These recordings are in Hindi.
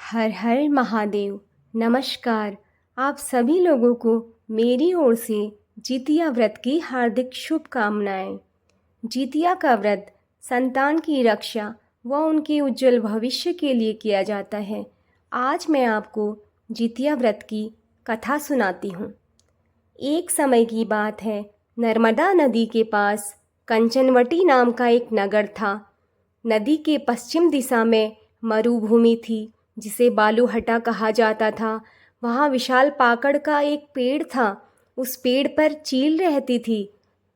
हर हर महादेव। नमस्कार। आप सभी लोगों को मेरी ओर से जितिया व्रत की हार्दिक शुभकामनाएं। जितिया का व्रत संतान की रक्षा व उनके उज्जवल भविष्य के लिए किया जाता है। आज मैं आपको जितिया व्रत की कथा सुनाती हूँ। एक समय की बात है, नर्मदा नदी के पास कंचनवटी नाम का एक नगर था। नदी के पश्चिम दिशा में मरुभूमि थी, जिसे बालूहटा कहा जाता था। वहाँ विशाल पाकड़ का एक पेड़ था। उस पेड़ पर चील रहती थी।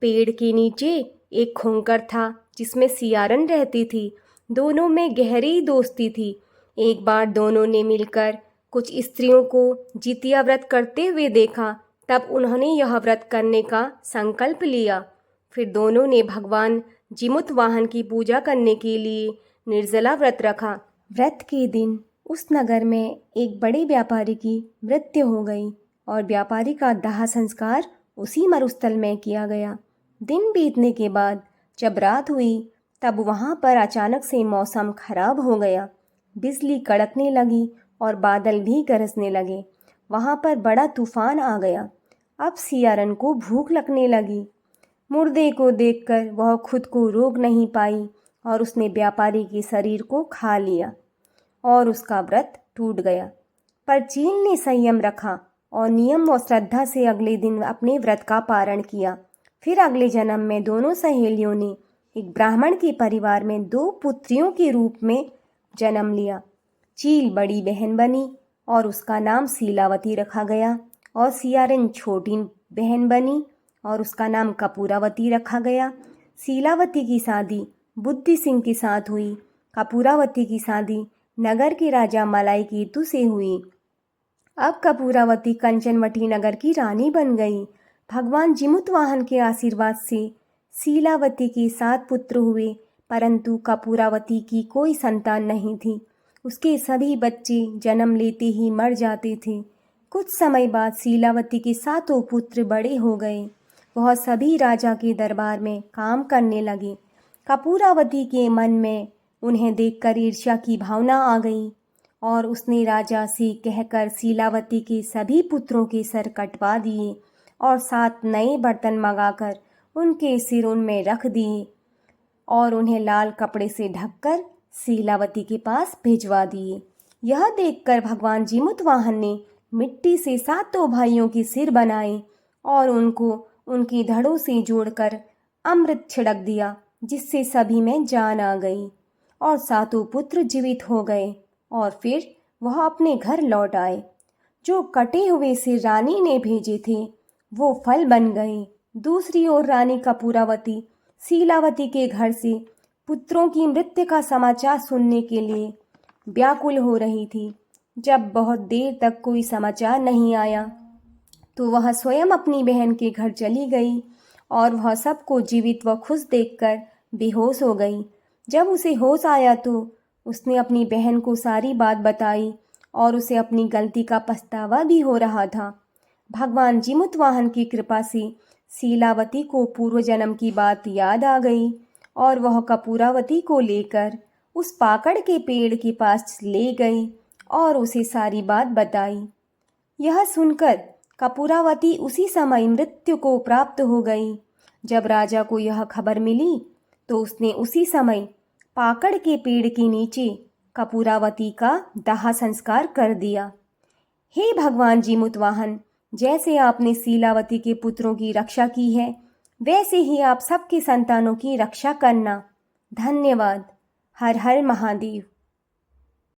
पेड़ के नीचे एक खोंकर था, जिसमें सियारन रहती थी। दोनों में गहरी दोस्ती थी। एक बार दोनों ने मिलकर कुछ स्त्रियों को जितिया व्रत करते हुए देखा। तब उन्होंने यह व्रत करने का संकल्प लिया। फिर दोनों ने भगवान जिमुत वाहन की पूजा करने के लिए निर्जला व्रत रखा। व्रत के दिन उस नगर में एक बड़े व्यापारी की मृत्यु हो गई और व्यापारी का दाह संस्कार उसी मरुस्थल में किया गया। दिन बीतने के बाद जब रात हुई, तब वहाँ पर अचानक से मौसम खराब हो गया। बिजली कड़कने लगी और बादल भी गरजने लगे। वहाँ पर बड़ा तूफान आ गया। अब सियारन को भूख लगने लगी। मुर्दे को देखकर वह खुद को रोक नहीं पाई और उसने व्यापारी के शरीर को खा लिया और उसका व्रत टूट गया। पर चील ने संयम रखा और नियम व श्रद्धा से अगले दिन अपने व्रत का पारण किया। फिर अगले जन्म में दोनों सहेलियों ने एक ब्राह्मण के परिवार में 2 पुत्रियों के रूप में जन्म लिया। चील बड़ी बहन बनी और उसका नाम शीलावती रखा गया, और सियारन छोटी बहन बनी और उसका नाम कपूरावती रखा गया। शीलावती की शादी बुद्धि सिंह के साथ हुई। कपूरावती की शादी नगर के राजा मलाई केतु से हुई। अब कपूरावती कंचनवटी नगर की रानी बन गई। भगवान जिमुत वाहन के आशीर्वाद से शीलावती के 7 पुत्र हुए, परंतु कपूरावती की कोई संतान नहीं थी। उसके सभी बच्चे जन्म लेते ही मर जाते थे। कुछ समय बाद शीलावती के 7 पुत्र बड़े हो गए। वह सभी राजा के दरबार में काम करने लगे। कपूरावती के मन में उन्हें देखकर ईर्ष्या की भावना आ गई और उसने राजा से कहकर शीलावती के सभी पुत्रों के सर कटवा दिए और 7 नए बर्तन मंगाकर उनके सिर उनमें रख दिए और उन्हें लाल कपड़े से ढककर शीलावती के पास भिजवा दिए। यह देखकर भगवान जिमुत वाहन ने मिट्टी से 7 भाइयों के सिर बनाए और उनको उनकी धड़ों से जोड़कर अमृत छिड़क दिया, जिससे सभी में जान आ गई और 7 पुत्र जीवित हो गए। और फिर वह अपने घर लौट आए। जो कटे हुए सिर रानी ने भेजे थे, वो फल बन गए। दूसरी ओर रानी कपूरावती शीलावती के घर से पुत्रों की मृत्यु का समाचार सुनने के लिए व्याकुल हो रही थी। जब बहुत देर तक कोई समाचार नहीं आया, तो वह स्वयं अपनी बहन के घर चली गई और वह सबको जीवित व खुश देखकर बेहोश हो गई। जब उसे होश आया तो उसने अपनी बहन को सारी बात बताई और उसे अपनी गलती का पछतावा भी हो रहा था। भगवान जिमुत वाहन की कृपा से शीलावती को पूर्व जन्म की बात याद आ गई और वह कपूरावती को लेकर उस पाकड़ के पेड़ के पास ले गई और उसे सारी बात बताई। यह सुनकर कपूरावती उसी समय मृत्यु को प्राप्त हो गई। जब राजा को यह खबर मिली, तो उसने उसी समय पाकड़ के पेड़ के नीचे कपूरावती का दाह संस्कार कर दिया। हे भगवान जिमुत वाहन, जैसे आपने शीलावती के पुत्रों की रक्षा की है, वैसे ही आप सबके संतानों की रक्षा करना। धन्यवाद। हर हर महादेव।